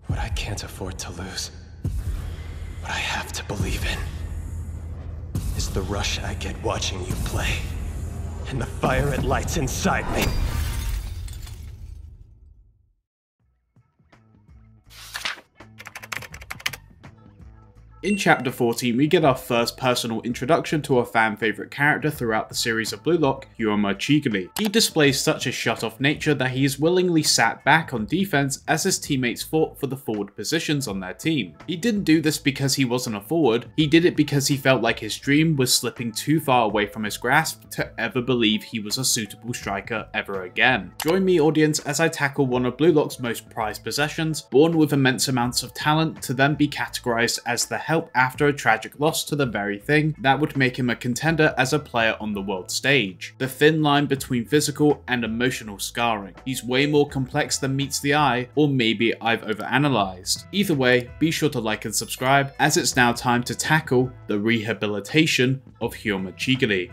What I can't afford to lose, what I have to believe in, is the rush I get watching you play, and the fire it lights inside me. In Chapter 14, we get our first personal introduction to a fan favourite character throughout the series of Blue Lock, Hyoma Chigiri. He displays such a shut-off nature that he is willingly sat back on defence as his teammates fought for the forward positions on their team. He didn't do this because he wasn't a forward, he did it because he felt like his dream was slipping too far away from his grasp to ever believe he was a suitable striker ever again. Join me, audience, as I tackle one of Blue Lock's most prized possessions, born with immense amounts of talent to then be categorised as the help after a tragic loss to the very thing that would make him a contender as a player on the world stage. The thin line between physical and emotional scarring. He's way more complex than meets the eye, or maybe I've overanalyzed. Either way, be sure to like and subscribe, as it's now time to tackle the rehabilitation of Hyoma Chigiri.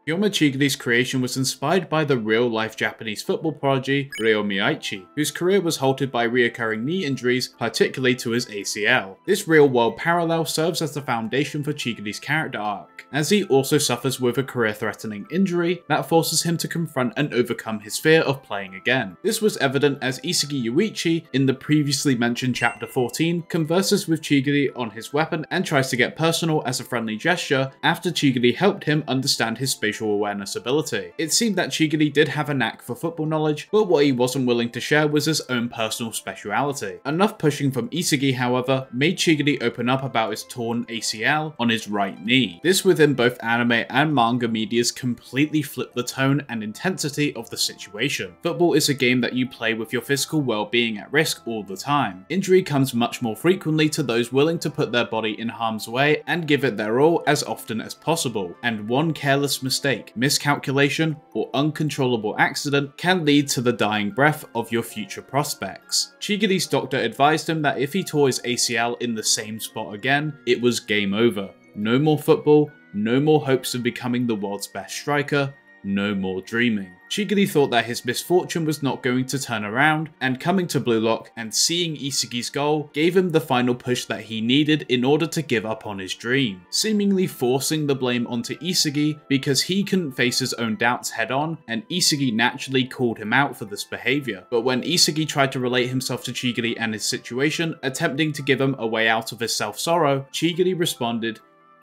Hyoma Chigiri's creation was inspired by the real-life Japanese football prodigy Rehabilitation, whose career was halted by reoccurring knee injuries, particularly to his ACL. This real-world parallel serves as the foundation for Chigiri's character arc, as he also suffers with a career-threatening injury that forces him to confront and overcome his fear of playing again. This was evident as Isagi Yuichi, in the previously mentioned Chapter 14, converses with Chigiri on his weapon and tries to get personal as a friendly gesture after Chigiri helped him understand his spatial awareness ability. It seemed that Chigiri did have a knack for football knowledge, but what he wasn't willing to share was his own personal speciality. Enough pushing from Isagi, however, made Chigiri open up about his torn ACL on his right knee. This within both anime and manga medias completely flipped the tone and intensity of the situation. Football is a game that you play with your physical well-being at risk all the time. Injury comes much more frequently to those willing to put their body in harm's way and give it their all as often as possible, and one careless mistake, miscalculation, or uncontrollable accident can lead to the dying breath of your future prospects. Chigiri's doctor advised him that if he tore his ACL in the same spot again, it was game over. No more football, no more hopes of becoming the world's best striker, no more dreaming. Chigiri thought that his misfortune was not going to turn around, and coming to Blue Lock and seeing Isagi's goal gave him the final push that he needed in order to give up on his dream, seemingly forcing the blame onto Isagi because he couldn't face his own doubts head on, and Isagi naturally called him out for this behaviour. But when Isagi tried to relate himself to Chigiri and his situation, attempting to give him a way out of his self-sorrow, Chigiri responded,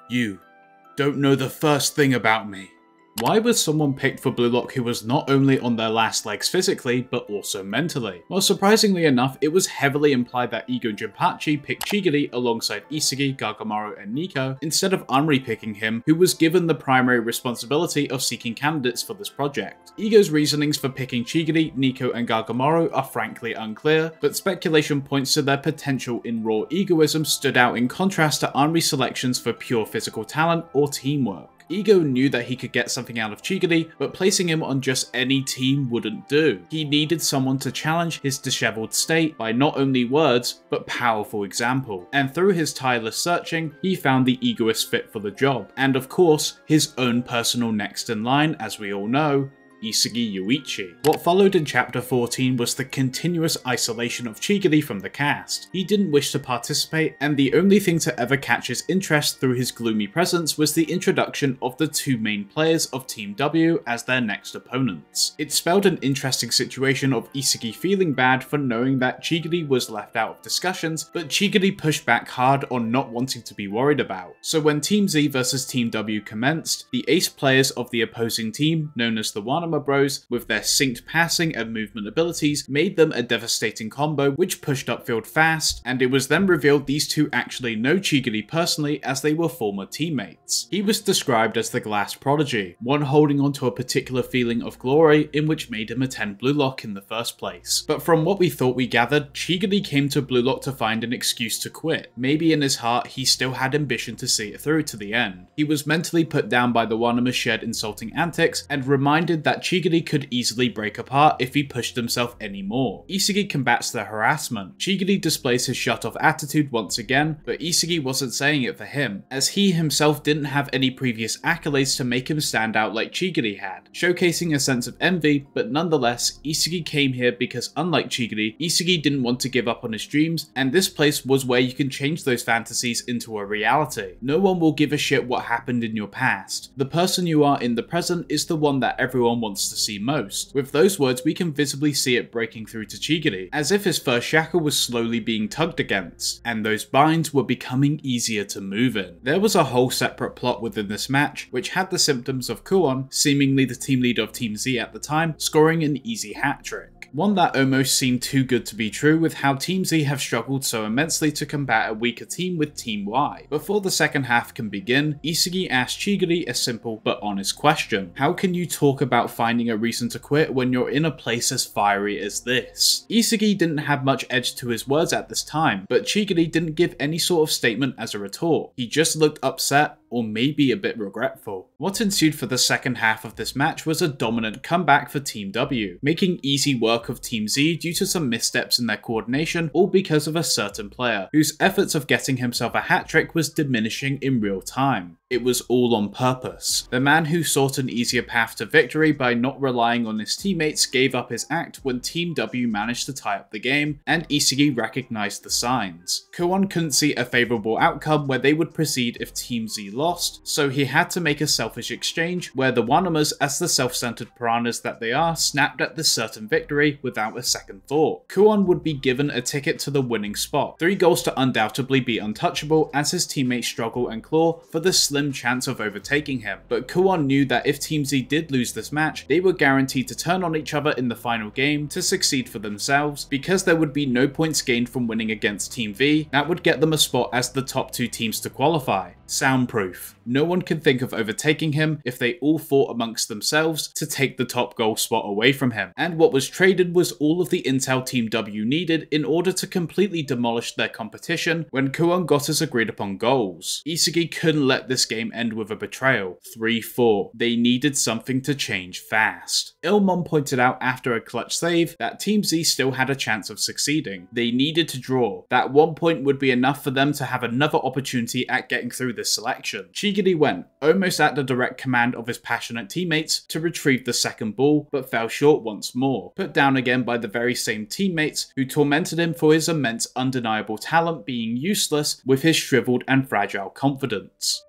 "You don't know the first thing about me." Why was someone picked for Blue Lock who was not only on their last legs physically, but also mentally? Well, surprisingly enough, it was heavily implied that Igo Jinpachi picked Chigiri alongside Isagi, Gargamaru, and Nico, instead of Amri picking him, who was given the primary responsibility of seeking candidates for this project. Igo's reasonings for picking Chigiri, Nico, and Gargamaru are frankly unclear, but speculation points to their potential in raw egoism stood out in contrast to Amri's selections for pure physical talent or teamwork. Igo knew that he could get something out of Chigiri, but placing him on just any team wouldn't do. He needed someone to challenge his disheveled state by not only words, but powerful example. And through his tireless searching, he found the egoist fit for the job. And of course, his own personal next in line, as we all know, Isagi Yuichi. What followed in Chapter 14 was the continuous isolation of Chigiri from the cast. He didn't wish to participate, and the only thing to ever catch his interest through his gloomy presence was the introduction of the two main players of Team W as their next opponents. It spelled an interesting situation of Isagi feeling bad for knowing that Chigiri was left out of discussions, but Chigiri pushed back hard on not wanting to be worried about. So when Team Z versus Team W commenced, the ace players of the opposing team, known as the Wanama Bros, with their synced passing and movement abilities, made them a devastating combo which pushed upfield fast, and it was then revealed these two actually know Chigiri personally as they were former teammates. He was described as the glass prodigy, one holding on to a particular feeling of glory in which made him attend Blue Lock in the first place. But from what we thought we gathered, Chigiri came to Blue Lock to find an excuse to quit. Maybe in his heart he still had ambition to see it through to the end. He was mentally put down by the Wanama's shared insulting antics and reminded that that Chigiri could easily break apart if he pushed himself anymore. Isagi combats the harassment. Chigiri displays his shut-off attitude once again, but Isagi wasn't saying it for him, as he himself didn't have any previous accolades to make him stand out like Chigiri had, showcasing a sense of envy. But nonetheless, Isagi came here because unlike Chigiri, Isagi didn't want to give up on his dreams, and this place was where you can change those fantasies into a reality. No one will give a shit what happened in your past. The person you are in the present is the one that everyone wants to see most. With those words, we can visibly see it breaking through to Chigiri, as if his first shackle was slowly being tugged against, and those binds were becoming easier to move in. There was a whole separate plot within this match, which had the symptoms of Kuon, seemingly the team leader of Team Z at the time, scoring an easy hat-trick. One that almost seemed too good to be true, with how Team Z have struggled so immensely to combat a weaker team with Team Y. Before the second half can begin, Isagi asks Chigiri a simple but honest question. How can you talk about finding a reason to quit when you're in a place as fiery as this? Isagi didn't have much edge to his words at this time, but Chigiri didn't give any sort of statement as a retort. He just looked upset, or maybe a bit regretful. What ensued for the second half of this match was a dominant comeback for Team W, making easy work of Team Z due to some missteps in their coordination, all because of a certain player, whose efforts of getting himself a hat-trick was diminishing in real time. It was all on purpose. The man who sought an easier path to victory by not relying on his teammates gave up his act when Team W managed to tie up the game, and Isagi recognized the signs. Kuon couldn't see a favorable outcome where they would proceed if Team Z lost, so he had to make a selfish exchange where the Wanamas, as the self-centered piranhas that they are, snapped at this certain victory without a second thought. Kuon would be given a ticket to the winning spot, 3 goals to undoubtedly be untouchable as his teammates struggle and claw for the slim chance of overtaking him. But Kuon knew that if Team Z did lose this match, they were guaranteed to turn on each other in the final game to succeed for themselves, because there would be no points gained from winning against Team V. That would get them a spot as the top 2 teams to qualify. Soundproof. No one could think of overtaking him if they all fought amongst themselves to take the top goal spot away from him. And what was traded was all of the intel Team W needed in order to completely demolish their competition when Kuon got his agreed upon goals. Isagi couldn't let this game end with a betrayal. 3-4. They needed something to change fast. Ilmon pointed out after a clutch save that Team Z still had a chance of succeeding. They needed to draw. That 1 point would be enough for them to have another opportunity at getting through this selection. Chigiri went, almost at the direct command of his passionate teammates, to retrieve the second ball, but fell short once more, put down again by the very same teammates who tormented him for his immense undeniable talent being useless with his shriveled and fragile confidence.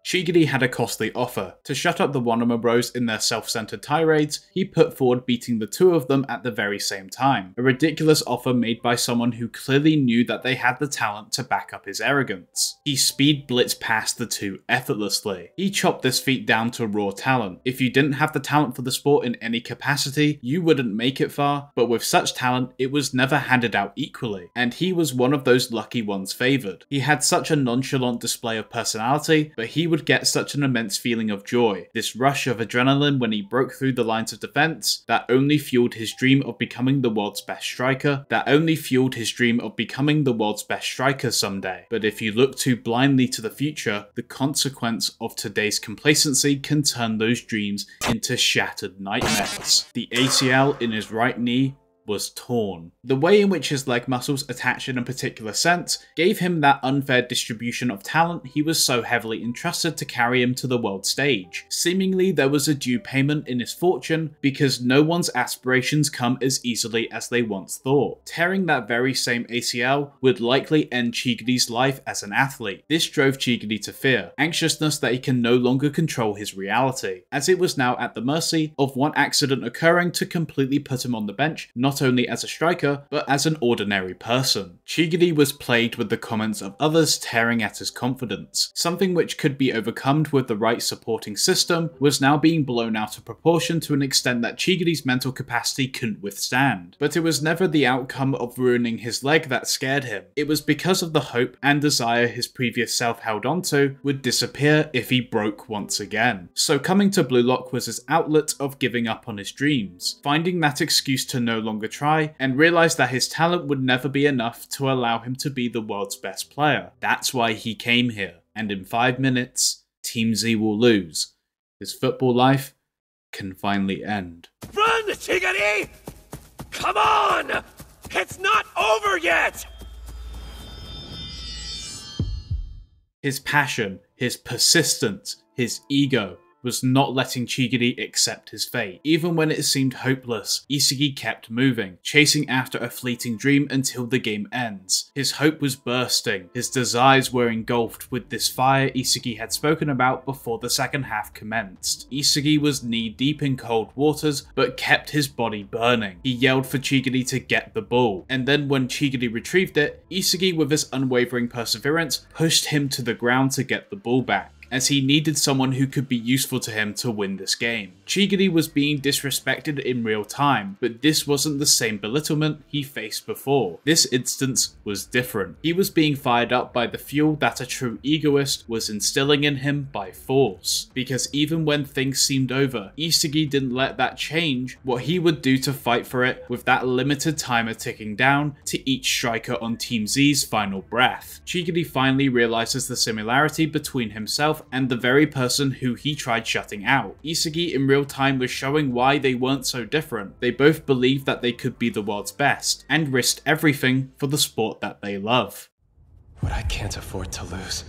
Chigiri had a costly offer. To shut up the Wanama Bros in their self-centered tirades, he put forward beating the 2 of them at the very same time. A ridiculous offer made by someone who clearly knew that they had the talent to back up his arrogance. He speed blitzed past the 2 effortlessly. He chopped this feat down to raw talent. If you didn't have the talent for the sport in any capacity, you wouldn't make it far, but with such talent, it was never handed out equally, and he was one of those lucky ones favoured. He had such a nonchalant display of personality, but he would get such an immense feeling of joy, this rush of adrenaline when he broke through the lines of defense, that only fueled his dream of becoming the world's best striker, someday. But if you look too blindly to the future, the consequence of today's complacency can turn those dreams into shattered nightmares. The ACL in his right knee was torn. The way in which his leg muscles attached in a particular sense gave him that unfair distribution of talent he was so heavily entrusted to carry him to the world stage. Seemingly there was a due payment in his fortune because no one's aspirations come as easily as they once thought. Tearing that very same ACL would likely end Chigiri's life as an athlete. This drove Chigiri to fear, anxiousness that he can no longer control his reality, as it was now at the mercy of one accident occurring to completely put him on the bench, not only as a striker, but as an ordinary person. Chigiri was plagued with the comments of others tearing at his confidence. Something which could be overcome with the right supporting system was now being blown out of proportion to an extent that Chigiri's mental capacity couldn't withstand. But it was never the outcome of ruining his leg that scared him. It was because of the hope and desire his previous self held onto would disappear if he broke once again. So coming to Blue Lock was his outlet of giving up on his dreams, finding that excuse to no longer try, and realised that his talent would never be enough to allow him to be the world's best player. That's why he came here, and in 5 minutes, Team Z will lose. His football life can finally end. Run, Chigiri! Come on! It's not over yet! His passion, his persistence, his ego was not letting Chigiri accept his fate. Even when it seemed hopeless, Isagi kept moving, chasing after a fleeting dream until the game ends. His hope was bursting, his desires were engulfed with this fire Isagi had spoken about before the second half commenced. Isagi was knee-deep in cold waters, but kept his body burning. He yelled for Chigiri to get the ball, and then when Chigiri retrieved it, Isagi with his unwavering perseverance pushed him to the ground to get the ball back, as he needed someone who could be useful to him to win this game. Chigiri was being disrespected in real time, but this wasn't the same belittlement he faced before. This instance was different. He was being fired up by the fuel that a true egoist was instilling in him by force. Because even when things seemed over, Isagi didn't let that change what he would do to fight for it, with that limited timer ticking down to each striker on Team Z's final breath. Chigiri finally realizes the similarity between himself and the very person who he tried shutting out. Isagi in real time was showing why they weren't so different. They both believed that they could be the world's best, and risked everything for the sport that they love. What I can't afford to lose,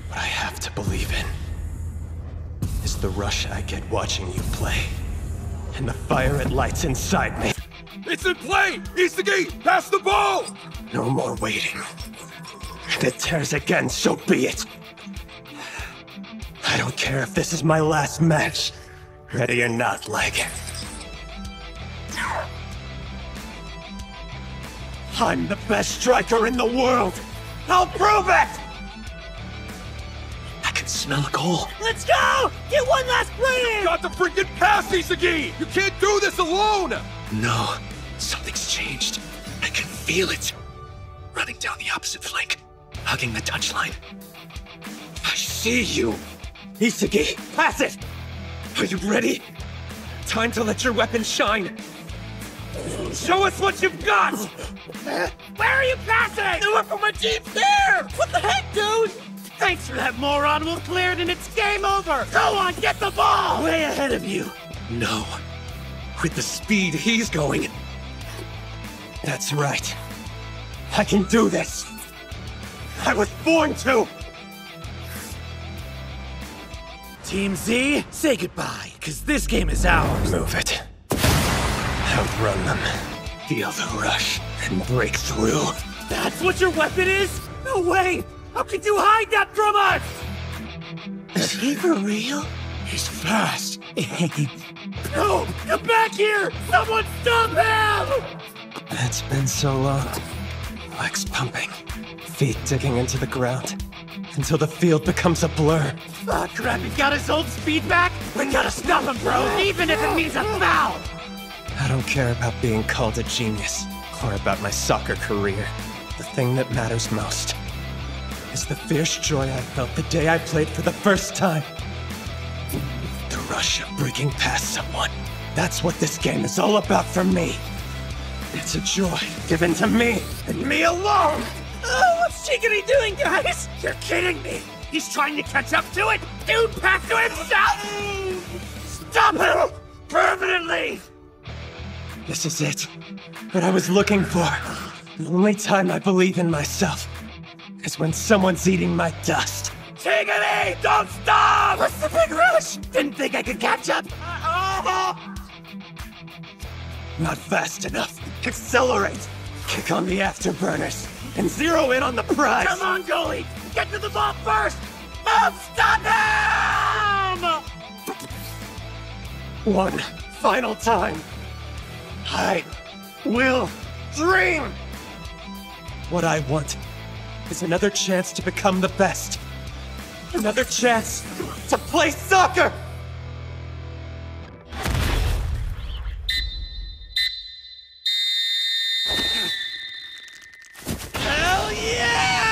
what I have to believe in, is the rush I get watching you play, and the fire it lights inside me. It's in play! Isagi, pass the ball! No more waiting. If it tears again, so be it. I don't care if this is my last match. Ready or not, leg. I'm the best striker in the world! I'll prove it! I can smell a goal. Let's go! Get one last play in! Got the freaking pass, Isagi! You can't do this alone! No, something's changed. I can feel it. Running down the opposite flank, hugging the touchline. I see you! Isagi, pass it! Are you ready? Time to let your weapon shine! Show us what you've got! Where are you passing? Nowhere for my team's there! What the heck, dude? Thanks for that, moron. We'll clear it and it's game over! Go on, get the ball! Way ahead of you! No. With the speed he's going. That's right. I can do this! I was born to! Team Z, say goodbye, because this game is ours. Move it. Outrun them. Feel the rush and break through. That's what your weapon is? No way! How could you hide that from us? Is he for real? He's fast. No! Come back here! Someone stop him! It's been so long. Legs pumping, feet digging into the ground, until the field becomes a blur. Ah, crap, he got his old speed back? We gotta stop him, bro, even if it means a foul! I don't care about being called a genius, or about my soccer career. The thing that matters most is the fierce joy I felt the day I played for the first time. The rush of breaking past someone. That's what this game is all about for me. It's a joy given to me, and me alone! Oh, what's Chigiri doing, guys? You're kidding me! He's trying to catch up to it! Dude, pass to himself! Stop him! Permanently! This is it. What I was looking for. The only time I believe in myself is when someone's eating my dust. Chigiri, don't stop! What's the big rush? Didn't think I could catch up. Not fast enough. Accelerate. Kick on the afterburners and zero in on the prize. Come on, goalie! Get to the ball first! Move! Stop him! One final time. I will dream! What I want is another chance to become the best. Another chance to play soccer! Hell yeah!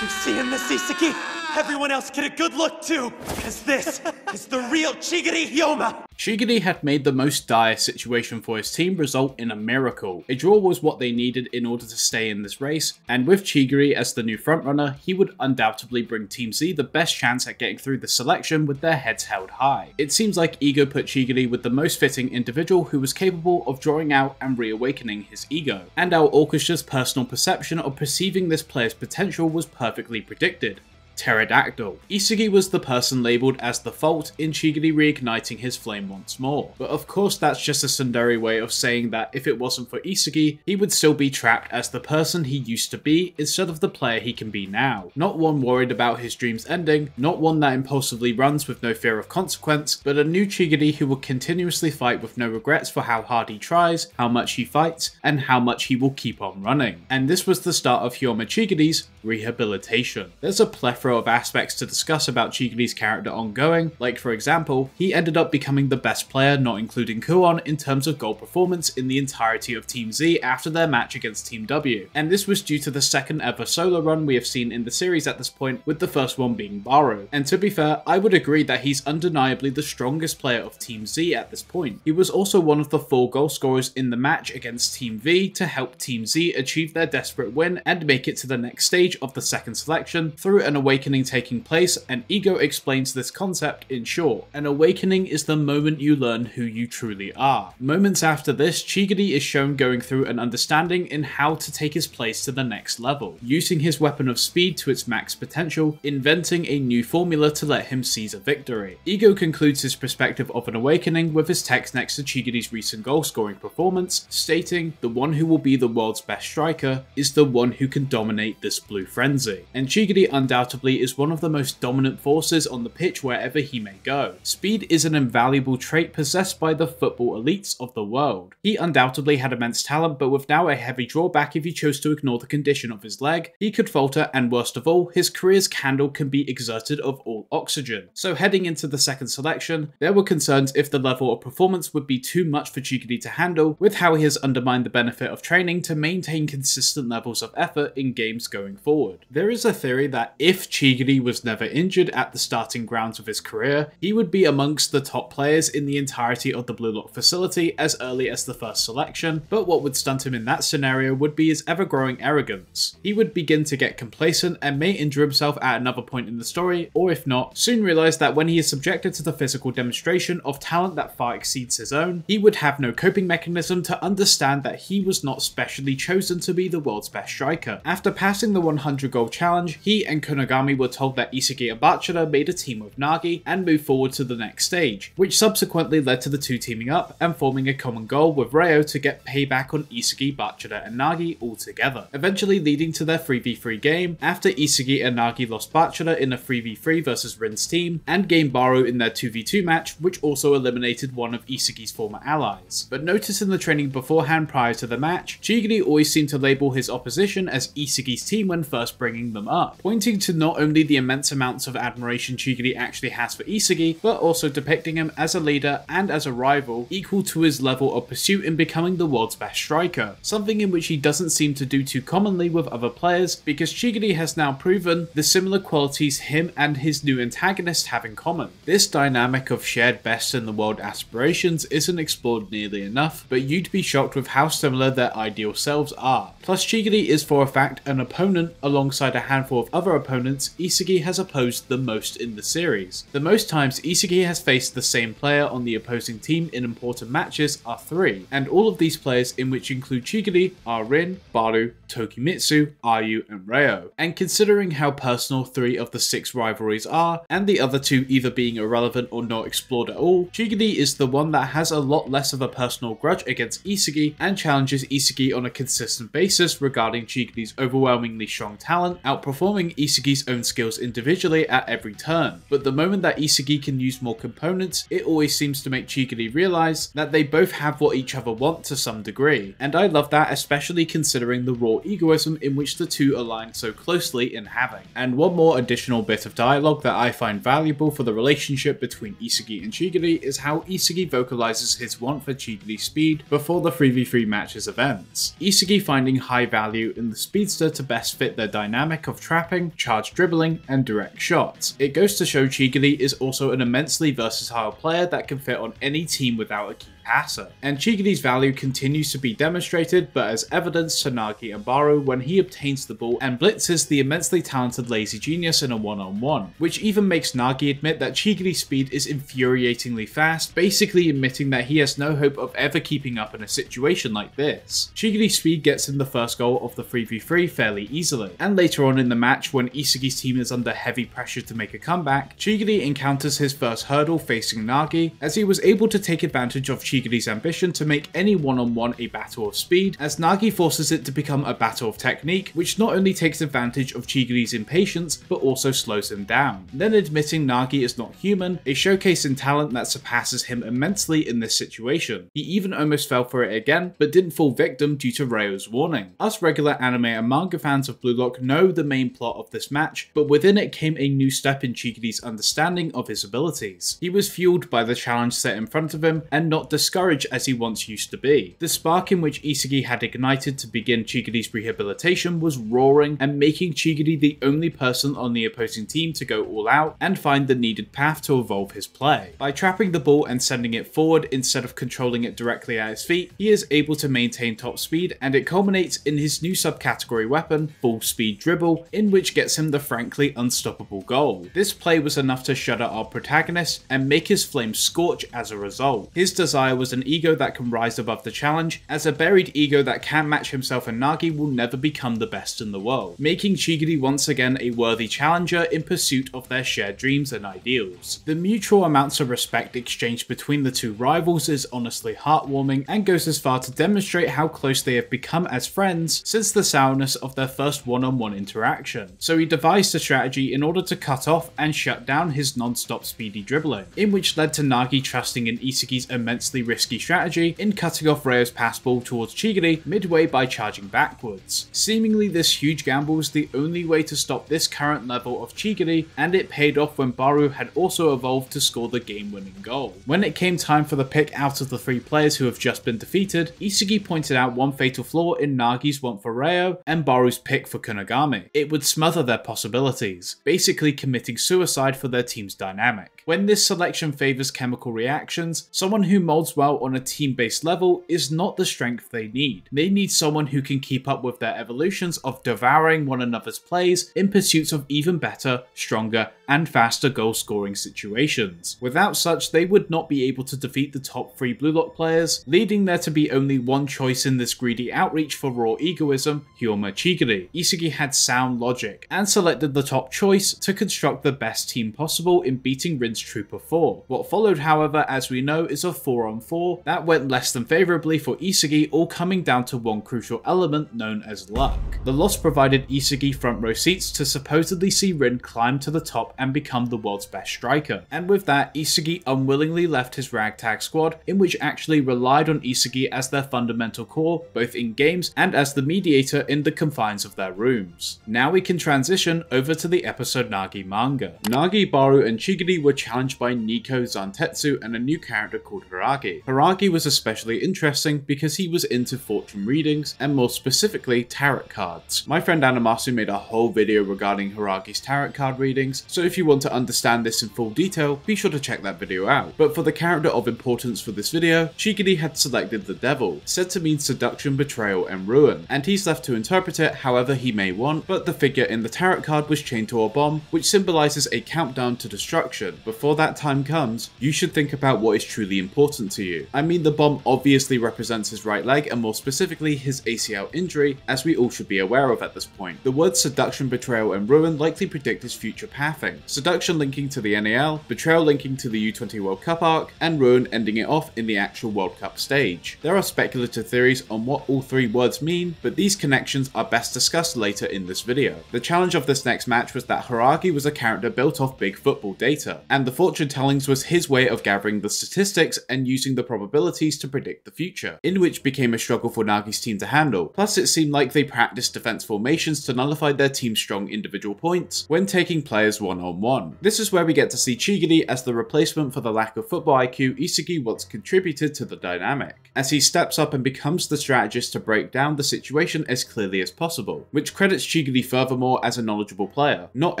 You see him, Miss Isagi? Everyone else get a good look too, because this is the real Chigiri Hyoma! Chigiri had made the most dire situation for his team result in a miracle. A draw was what they needed in order to stay in this race, and with Chigiri as the new frontrunner, he would undoubtedly bring Team Z the best chance at getting through the selection with their heads held high. It seems like Ego put Chigiri with the most fitting individual who was capable of drawing out and reawakening his ego, and our orchestra's personal perception of perceiving this player's potential was perfectly predicted. Pterodactyl. Isugi was the person labelled as the fault in Chigiri reigniting his flame once more. But of course that's just a tsundere way of saying that if it wasn't for Isugi, he would still be trapped as the person he used to be instead of the player he can be now. Not one worried about his dreams ending, not one that impulsively runs with no fear of consequence, but a new Chigiri who will continuously fight with no regrets for how hard he tries, how much he fights, and how much he will keep on running. And this was the start of Hyoma Chigiri's Rehabilitation. There's a plethora of aspects to discuss about Chigiri's character ongoing, like for example, he ended up becoming the best player, not including Kuon, in terms of goal performance in the entirety of Team Z after their match against Team W, and this was due to the second ever solo run we have seen in the series at this point, with the first one being Baru. And to be fair, I would agree that he's undeniably the strongest player of Team Z at this point. He was also one of the 4 goal scorers in the match against Team V to help Team Z achieve their desperate win and make it to the next stage of the second selection through an awakening taking place, and Ego explains this concept in short. An awakening is the moment you learn who you truly are. Moments after this, Chigiri is shown going through an understanding in how to take his place to the next level, using his weapon of speed to its max potential, inventing a new formula to let him seize a victory. Ego concludes his perspective of an awakening with his text next to Chigiri's recent goal scoring performance, stating, "The one who will be the world's best striker is the one who can dominate this blue frenzy." And Chigiri undoubtedly is one of the most dominant forces on the pitch wherever he may go. Speed is an invaluable trait possessed by the football elites of the world. He undoubtedly had immense talent, but with now a heavy drawback if he chose to ignore the condition of his leg, he could falter, and worst of all, his career's candle can be exerted of all oxygen. So heading into the second selection, there were concerns if the level of performance would be too much for Chigiri to handle, with how he has undermined the benefit of training to maintain consistent levels of effort in games going forward. There is a theory that if Chigiri was never injured at the starting grounds of his career, he would be amongst the top players in the entirety of the Blue Lock facility as early as the first selection, but what would stunt him in that scenario would be his ever-growing arrogance. He would begin to get complacent and may injure himself at another point in the story, or if not, soon realise that when he is subjected to the physical demonstration of talent that far exceeds his own, he would have no coping mechanism to understand that he was not specially chosen to be the world's best striker. After passing the 100 goal challenge, he and Konagami were told that Isugi and Bachara made a team with Nagi and moved forward to the next stage, which subsequently led to the two teaming up and forming a common goal with Reo to get payback on Isugi, Bachara and Nagi all together, eventually leading to their 3v3 game after Isugi and Nagi lost Bachara in a 3v3 versus Rin's team and gained Baru in their 2v2 match, which also eliminated one of Isugi's former allies. But notice in the training beforehand prior to the match, Chigiri always seemed to label his opposition as Isugi's team when first bringing them up, pointing to not only the immense amounts of admiration Chigiri actually has for Isugi, but also depicting him as a leader and as a rival equal to his level of pursuit in becoming the world's best striker, something in which he doesn't seem to do too commonly with other players, because Chigiri has now proven the similar qualities him and his new antagonist have in common. This dynamic of shared best in the world aspirations isn't explored nearly enough, but you'd be shocked with how similar their ideal selves are. Plus Chigiri is for a fact an opponent alongside a handful of other opponents Isugi has opposed the most in the series. The most times Isugi has faced the same player on the opposing team in important matches are 3, and all of these players, in which include Chigiri, are Rin, Baru, Tokimitsu, Ayu and Reo. And considering how personal 3 of the 6 rivalries are, and the other 2 either being irrelevant or not explored at all, Chigiri is the one that has a lot less of a personal grudge against Isugi and challenges Isugi on a consistent basis regarding Chigiri's overwhelmingly strong talent, outperforming Isugi's own skills individually at every turn. But the moment that Isugi can use more components, it always seems to make Chigiri realise that they both have what each other want to some degree, and I love that, especially considering the raw egoism in which the two align so closely in having. And one more additional bit of dialogue that I find valuable for the relationship between Isugi and Chigiri is how Isugi vocalises his want for Chigiri's speed before the 3v3 match's events. Isugi finding high value in the speedster to best fit their dynamic of trapping, charge dribbling and direct shots. It goes to show Chigiri is also an immensely versatile player that can fit on any team without a key passer. And Chigiri's value continues to be demonstrated, but as evidence to Nagi and Baru when he obtains the ball and blitzes the immensely talented lazy genius in a one-on-one, which even makes Nagi admit that Chigiri's speed is infuriatingly fast, basically admitting that he has no hope of ever keeping up in a situation like this. Chigiri's speed gets him the first goal of the 3v3 fairly easily, and later on in the match when Isagi's team is under heavy pressure to make a comeback, Chigiri encounters his first hurdle facing Nagi, as he was able to take advantage of Chigiri's ambition to make any one-on-one a battle of speed, as Nagi forces it to become a battle of technique, which not only takes advantage of Chigiri's impatience, but also slows him down. Then admitting Nagi is not human, a showcase in talent that surpasses him immensely in this situation. He even almost fell for it again, but didn't fall victim due to Ryo's warning. Us regular anime and manga fans of Blue Lock know the main plot of this match, but within it came a new step in Chigiri's understanding of his abilities. He was fueled by the challenge set in front of him, and not discouraged as he once used to be. The spark in which Isagi had ignited to begin Chigiri's rehabilitation was roaring and making Chigiri the only person on the opposing team to go all out and find the needed path to evolve his play. By trapping the ball and sending it forward instead of controlling it directly at his feet, he is able to maintain top speed, and it culminates in his new subcategory weapon, full speed dribble, in which gets him the frankly unstoppable goal. This play was enough to shudder our protagonist and make his flame scorch as a result. His desire was an ego that can rise above the challenge, as a buried ego that can match himself and Nagi will never become the best in the world, making Chigiri once again a worthy challenger in pursuit of their shared dreams and ideals. The mutual amounts of respect exchanged between the two rivals is honestly heartwarming and goes as far to demonstrate how close they have become as friends since the sourness of their first one-on-one interaction. So he devised a strategy in order to cut off and shut down his non-stop speedy dribbling, in which led to Nagi trusting in Isagi's immensely risky strategy in cutting off Ryo's pass ball towards Chigiri midway by charging backwards. Seemingly this huge gamble was the only way to stop this current level of Chigiri, and it paid off when Baru had also evolved to score the game-winning goal. When it came time for the pick out of the three players who have just been defeated, Isagi pointed out one fatal flaw in Nagi's want for Ryo and Baru's pick for Kunigami. It would smother their possibilities, basically committing suicide for their team's dynamic. When this selection favours chemical reactions, someone who molds well on a team-based level is not the strength they need. They need someone who can keep up with their evolutions of devouring one another's plays in pursuit of even better, stronger, and faster goal-scoring situations. Without such, they would not be able to defeat the top 3 Blue Lock players, leading there to be only one choice in this greedy outreach for raw egoism, Hyoma Chigiri. Isagi had sound logic, and selected the top choice to construct the best team possible in beating Rin's Trooper 4. What followed, however, as we know, is a 4-on-4 that went less than favourably for Isagi, all coming down to one crucial element known as luck. The loss provided Isagi front row seats to supposedly see Rin climb to the top and become the world's best striker, and with that, Isagi unwillingly left his ragtag squad, in which actually relied on Isagi as their fundamental core, both in games and as the mediator in the confines of their rooms. Now we can transition over to the episode Nagi manga. Nagi, Baru, and Chigiri were challenged by Nico, Zantetsu, and a new character called Haragi. Haragi was especially interesting because he was into fortune readings, and more specifically, tarot cards. My friend Anamasu made a whole video regarding Haragi's tarot card readings, so if you want to understand this in full detail, be sure to check that video out. But for the character of importance for this video, Chigiri had selected the Devil, said to mean seduction, betrayal, and ruin, and he's left to interpret it however he may want, but the figure in the tarot card was chained to a bomb, which symbolizes a countdown to destruction. Before that time comes, you should think about what is truly important to you. I mean, the bomb obviously represents his right leg, and more specifically his ACL injury, as we all should be aware of at this point. The words seduction, betrayal, and ruin likely predict his future pathing. Seduction linking to the NAL, betrayal linking to the U20 World Cup arc, and ruin ending it off in the actual World Cup stage. There are speculative theories on what all three words mean, but these connections are best discussed later in this video. The challenge of this next match was that Haragi was a character built off big football data, and the fortune tellings was his way of gathering the statistics and using reducing the probabilities to predict the future, in which became a struggle for Nagi's team to handle. Plus, it seemed like they practiced defense formations to nullify their team's strong individual points when taking players one-on-one. This is where we get to see Chigiri as the replacement for the lack of football IQ Isagi once contributed to the dynamic, as he steps up and becomes the strategist to break down the situation as clearly as possible, which credits Chigiri furthermore as a knowledgeable player. Not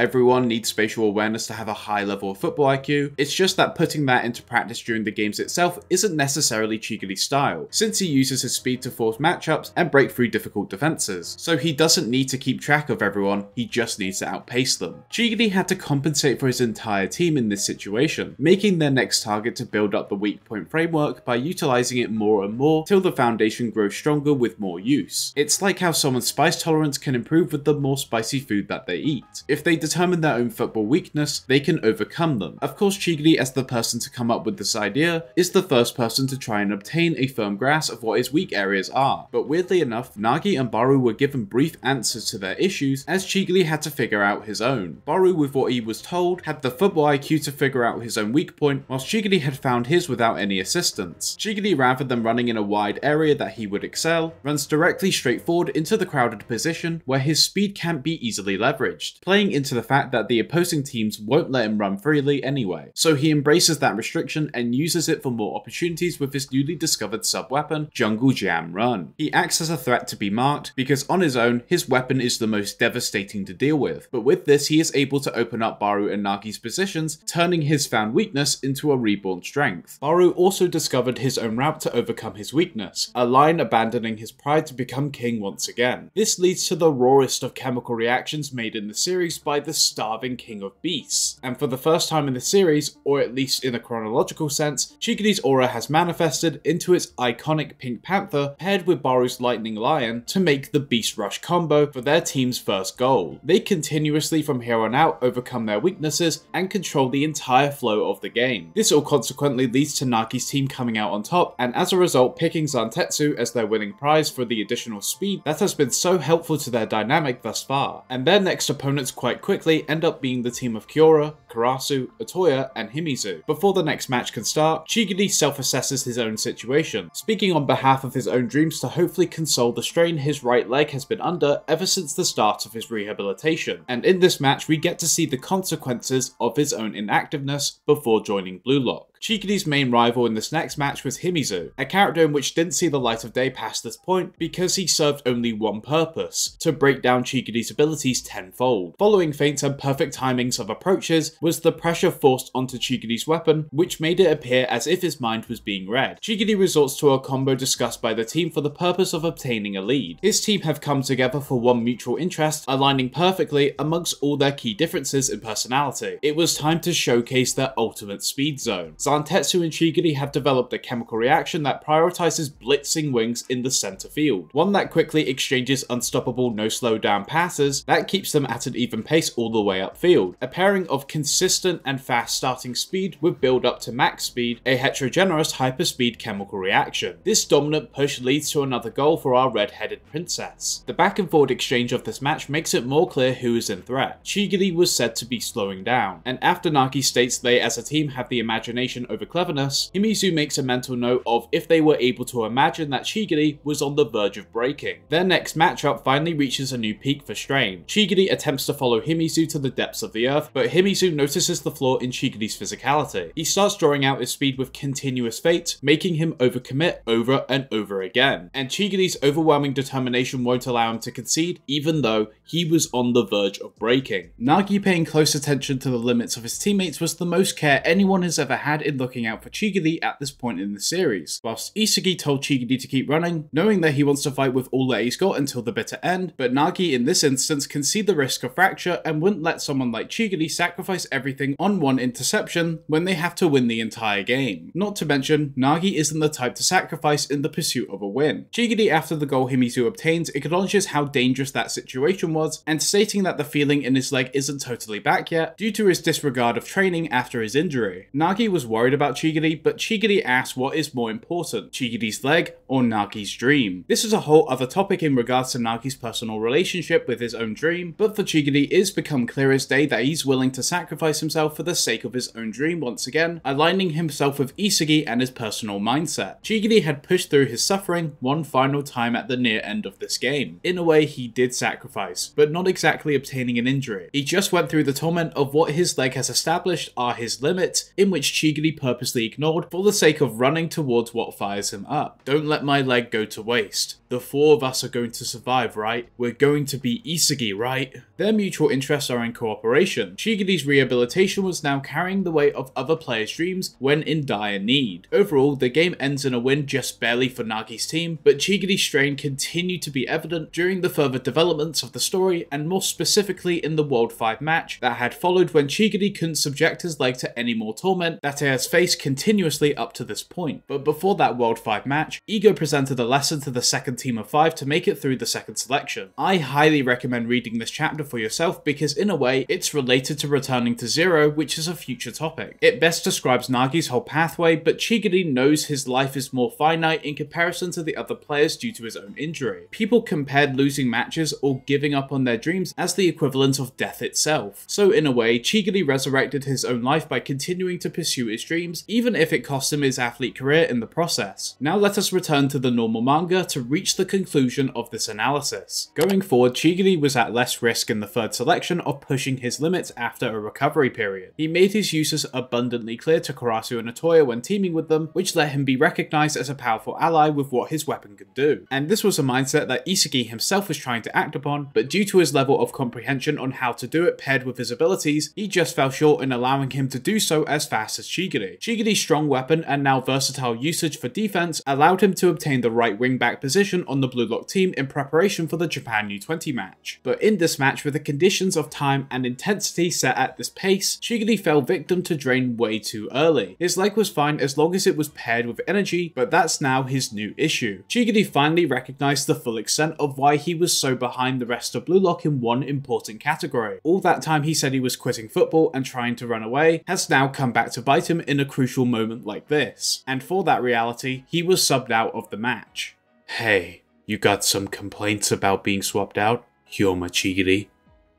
everyone needs spatial awareness to have a high level of football IQ, it's just that putting that into practice during the games itself isn't necessarily Chigiri's style, since he uses his speed to force matchups and break through difficult defenses, so he doesn't need to keep track of everyone, he just needs to outpace them. Chigiri had to compensate for his entire team in this situation, making their next target to build up the weak point framework by utilizing it more and more till the foundation grows stronger with more use. It's like how someone's spice tolerance can improve with the more spicy food that they eat. If they determine their own football weakness, they can overcome them. Of course, Chigiri, as the person to come up with this idea, is the first person to try and obtain a firm grasp of what his weak areas are, but weirdly enough, Nagi and Baru were given brief answers to their issues as Chigiri had to figure out his own. Baru, with what he was told, had the football IQ to figure out his own weak point, whilst Chigiri had found his without any assistance. Chigiri, rather than running in a wide area that he would excel, runs directly straight forward into the crowded position where his speed can't be easily leveraged, playing into the fact that the opposing teams won't let him run freely anyway. So he embraces that restriction and uses it for more opportunities with his newly discovered sub-weapon, Jungle Jam Run. He acts as a threat to be marked because on his own, his weapon is the most devastating to deal with, but with this he is able to open up Baru and Nagi's positions, turning his found weakness into a reborn strength. Baru also discovered his own route to overcome his weakness, a lion abandoning his pride to become king once again. This leads to the rawest of chemical reactions made in the series by the starving king of beasts, and for the first time in the series, or at least in a chronological sense, Chigiri's aura has manifested into its iconic Pink Panther paired with Baru's Lightning Lion to make the Beast Rush combo for their team's first goal. They continuously from here on out overcome their weaknesses and control the entire flow of the game. This all consequently leads to Nagi's team coming out on top, and as a result picking Zantetsu as their winning prize for the additional speed that has been so helpful to their dynamic thus far. And their next opponents quite quickly end up being the team of Kyora, Karasu, Otoya, and Himizu. Before the next match can start, Chigiri self-assesses his own situation, speaking on behalf of his own dreams to hopefully console the strain his right leg has been under ever since the start of his rehabilitation. And in this match we get to see the consequences of his own inactiveness before joining Blue Lock. Chigiri's main rival in this next match was Himizu, a character in which didn't see the light of day past this point because he served only one purpose, to break down Chigiri's abilities tenfold. Following feint and perfect timings of approaches was the pressure forced onto Chigiri's weapon, which made it appear as if his mind was being read. Chigiri resorts to a combo discussed by the team for the purpose of obtaining a lead. His team have come together for one mutual interest, aligning perfectly amongst all their key differences in personality. It was time to showcase their ultimate speed zone. Zantetsu and Chigiri have developed a chemical reaction that prioritizes blitzing wings in the center field, one that quickly exchanges unstoppable no slowdown passes that keeps them at an even pace all the way upfield, a pairing of consistent and fast starting speed with build up to max speed, a heterogeneous hyperspeed chemical reaction. This dominant push leads to another goal for our red-headed princess. The back and forward exchange of this match makes it more clear who is in threat. Chigiri was said to be slowing down, and after Nagi states they as a team have the imagination over cleverness, Himizu makes a mental note of if they were able to imagine that Chigiri was on the verge of breaking. Their next matchup finally reaches a new peak for strain. Chigiri attempts to follow Himizu to the depths of the earth, but Himizu notices the flaw in Chigiri's physicality. He starts drawing out his speed with continuous fate, making him overcommit over and over again, and Chigiri's overwhelming determination won't allow him to concede even though he was on the verge of breaking. Nagi paying close attention to the limits of his teammates was the most care anyone has ever had in looking out for Chigiri at this point in the series, whilst Isagi told Chigiri to keep running, knowing that he wants to fight with all that he's got until the bitter end, but Nagi in this instance can see the risk of fracture and wouldn't let someone like Chigiri sacrifice everything on one interception when they have to win the entire game. Not to mention, Nagi isn't the type to sacrifice in the pursuit of a win. Chigiri, after the goal Himizu obtains, acknowledges how dangerous that situation was, and stating that the feeling in his leg isn't totally back yet due to his disregard of training after his injury. Nagi was worried worried about Chigiri, but Chigiri asks what is more important, Chigiri's leg or Nagi's dream. This is a whole other topic in regards to Nagi's personal relationship with his own dream, but for Chigiri it's become clear as day that he's willing to sacrifice himself for the sake of his own dream once again, aligning himself with Isagi and his personal mindset. Chigiri had pushed through his suffering one final time at the near end of this game. In a way, he did sacrifice, but not exactly obtaining an injury. He just went through the torment of what his leg has established are his limits, in which Chigiri purposely ignored for the sake of running towards what fires him up. Don't let my leg go to waste. The four of us are going to survive, right? We're going to be Isagi, right? Their mutual interests are in cooperation. Chigiri's rehabilitation was now carrying the weight of other players' dreams when in dire need. Overall, the game ends in a win just barely for Nagi's team, but Chigiri's strain continued to be evident during the further developments of the story, and more specifically in the World 5 match that had followed when Chigiri couldn't subject his leg to any more torment that he has faced continuously up to this point. But before that World 5 match, Ego presented a lesson to the second team of 5 to make it through the second selection. I highly recommend reading this chapter for yourself because in a way it's related to returning to Zero, which is a future topic. It best describes Nagi's whole pathway, but Chigiri knows his life is more finite in comparison to the other players due to his own injury. People compared losing matches or giving up on their dreams as the equivalent of death itself. So in a way, Chigiri resurrected his own life by continuing to pursue his dreams, even if it cost him his athlete career in the process. Now let us return to the normal manga to reach the conclusion of this analysis. Going forward, Chigiri was at less risk in the third selection of pushing his limits after a recovery period. He made his uses abundantly clear to Karasu and Otoya when teaming with them, which let him be recognized as a powerful ally with what his weapon could do. And this was a mindset that Isagi himself was trying to act upon, but due to his level of comprehension on how to do it paired with his abilities, he just fell short in allowing him to do so as fast as Chigiri. Chigiri's strong weapon and now versatile usage for defense allowed him to obtain the right wing back position on the Blue Lock team in preparation for the Japan U20 match. But in this match, with the conditions of time and intensity set at this pace, Chigiri fell victim to drain way too early. His leg was fine as long as it was paired with energy, but that's now his new issue. Chigiri finally recognized the full extent of why he was so behind the rest of Blue Lock in one important category. All that time he said he was quitting football and trying to run away has now come back to bite him in a crucial moment like this. And for that reality, he was subbed out of the match. Hey, you got some complaints about being swapped out, Hyoma Chigiri?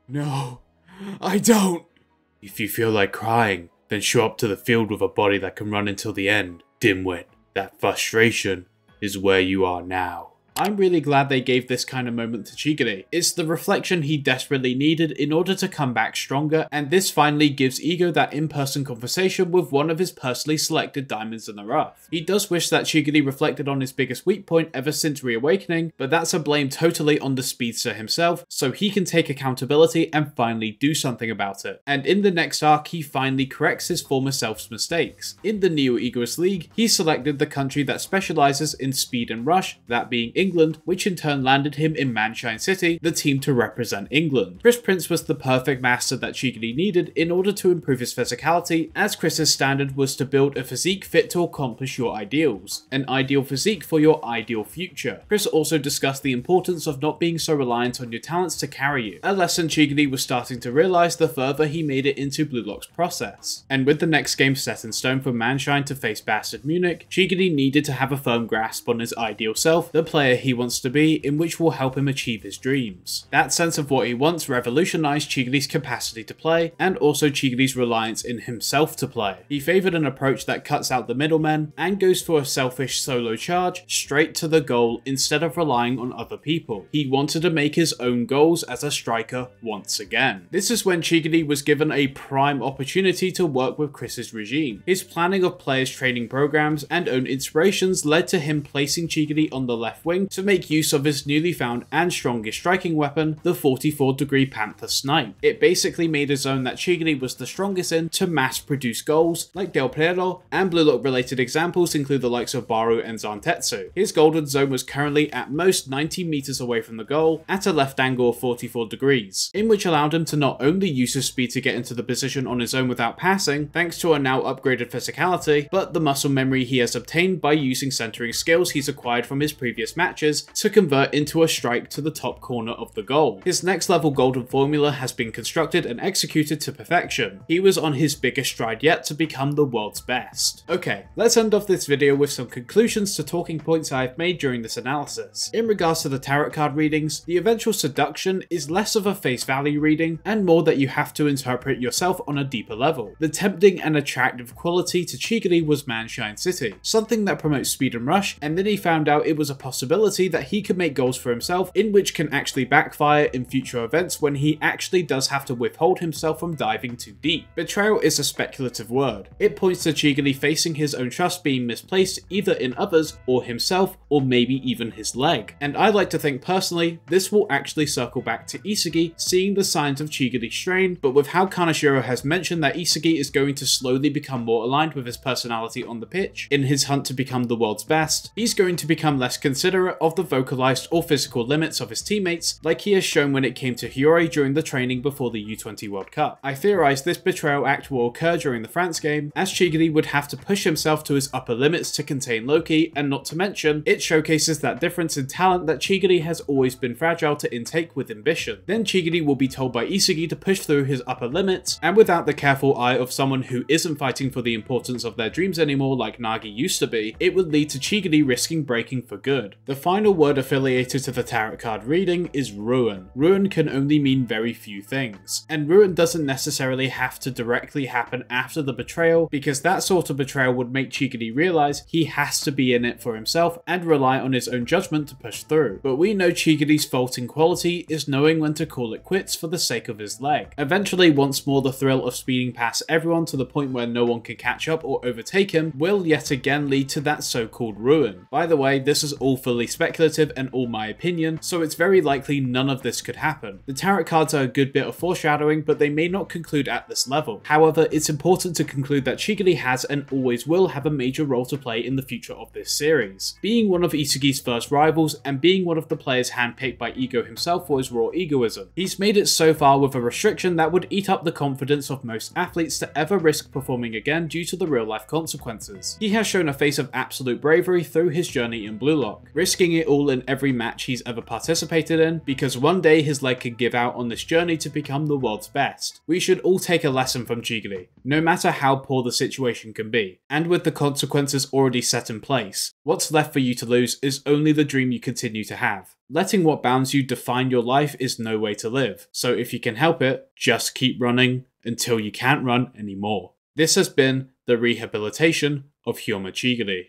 No, I don't. If you feel like crying, then show up to the field with a body that can run until the end, dimwit. That frustration is where you are now. I'm really glad they gave this kind of moment to Chigiri. It's the reflection he desperately needed in order to come back stronger, and this finally gives Ego that in-person conversation with one of his personally selected diamonds in the rough. He does wish that Chigiri reflected on his biggest weak point ever since reawakening, but that's a blame totally on the speedster himself, so he can take accountability and finally do something about it. And in the next arc, he finally corrects his former self's mistakes. In the Neo Egoist League, he selected the country that specializes in speed and rush, that being England, which in turn landed him in Manshine City, the team to represent England. Chris Prince was the perfect master that Chigiri needed in order to improve his physicality, as Chris's standard was to build a physique fit to accomplish your ideals. An ideal physique for your ideal future. Chris also discussed the importance of not being so reliant on your talents to carry you, a lesson Chigiri was starting to realise the further he made it into Blue Lock's process. And with the next game set in stone for Manshine to face Bastard Munich, Chigiri needed to have a firm grasp on his ideal self, the player he wants to be, in which will help him achieve his dreams. That sense of what he wants revolutionized Chigiri's capacity to play, and also Chigiri's reliance in himself to play. He favored an approach that cuts out the middlemen, and goes for a selfish solo charge, straight to the goal instead of relying on other people. He wanted to make his own goals as a striker once again. This is when Chigiri was given a prime opportunity to work with Chris's regime. His planning of players' training programs and own inspirations led to him placing Chigiri on the left wing to make use of his newly found and strongest striking weapon, the 44-degree Panther Snipe. It basically made a zone that Chigiri was the strongest in to mass produce goals like Del Piero, and Blue Lock related examples include the likes of Baru and Zantetsu. His golden zone was currently at most 90 meters away from the goal at a left angle of 44 degrees, in which allowed him to not only use his speed to get into the position on his own without passing, thanks to a now upgraded physicality, but the muscle memory he has obtained by using centering skills he's acquired from his previous match matches to convert into a strike to the top corner of the goal. His next level golden formula has been constructed and executed to perfection. He was on his biggest stride yet to become the world's best. Okay, let's end off this video with some conclusions to talking points I've made during this analysis. In regards to the tarot card readings, the eventual seduction is less of a face value reading and more that you have to interpret yourself on a deeper level. The tempting and attractive quality to Chigiri was Manshine City, something that promotes speed and rush, and then he found out it was a possibility that he could make goals for himself in which can actually backfire in future events when he actually does have to withhold himself from diving too deep. Betrayal is a speculative word. It points to Chigiri facing his own trust being misplaced either in others or himself or maybe even his leg. And I like to think personally this will actually circle back to Isugi seeing the signs of Chigiri's strain, but with how Kaneshiro has mentioned that Isugi is going to slowly become more aligned with his personality on the pitch in his hunt to become the world's best, he's going to become less considerate of the vocalized or physical limits of his teammates like he has shown when it came to Hiyori during the training before the U20 World Cup. I theorise this betrayal act will occur during the France game, as Chigiri would have to push himself to his upper limits to contain Loki, and not to mention, it showcases that difference in talent that Chigiri has always been fragile to intake with ambition. Then Chigiri will be told by Isugi to push through his upper limits, and without the careful eye of someone who isn't fighting for the importance of their dreams anymore like Nagi used to be, it would lead to Chigiri risking breaking for good. The final word affiliated to the tarot card reading is ruin. Ruin can only mean very few things, and ruin doesn't necessarily have to directly happen after the betrayal, because that sort of betrayal would make Chigiri realise he has to be in it for himself and rely on his own judgment to push through. But we know Chigiri's faulting quality is knowing when to call it quits for the sake of his leg. Eventually, once more the thrill of speeding past everyone to the point where no one can catch up or overtake him will yet again lead to that so-called ruin. By the way, this is all fully speculative and all my opinion, so it's very likely none of this could happen. The tarot cards are a good bit of foreshadowing, but they may not conclude at this level. However, it's important to conclude that Chigiri has and always will have a major role to play in the future of this series. Being one of Isugi's first rivals and being one of the players handpicked by Ego himself for his raw egoism, he's made it so far with a restriction that would eat up the confidence of most athletes to ever risk performing again due to the real life consequences. He has shown a face of absolute bravery through his journey in Blue Lock, risking it all in every match he's ever participated in, because one day his leg could give out on this journey to become the world's best. We should all take a lesson from Chigiri, no matter how poor the situation can be, and with the consequences already set in place, what's left for you to lose is only the dream you continue to have. Letting what bounds you define your life is no way to live, so if you can help it, just keep running until you can't run anymore. This has been the Rehabilitation of Hyoma Chigiri.